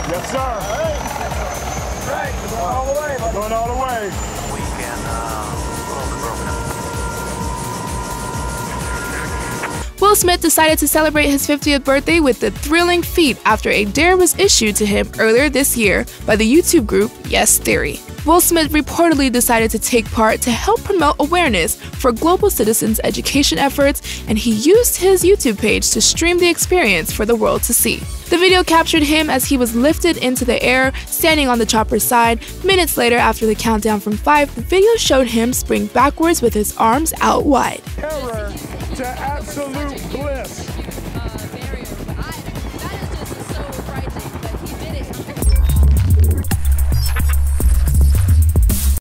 Yes, sir. Right. Going all the way. Going all the way. We can Will Smith decided to celebrate his 50th birthday with a thrilling feat after a dare was issued to him earlier this year by the YouTube group Yes Theory. Will Smith reportedly decided to take part to help promote awareness for global citizens' education efforts, and he used his YouTube page to stream the experience for the world to see. The video captured him as he was lifted into the air, standing on the chopper's side. Minutes later, after the countdown from 5, the video showed him spring backwards with his arms out wide. Terror to absolute bliss.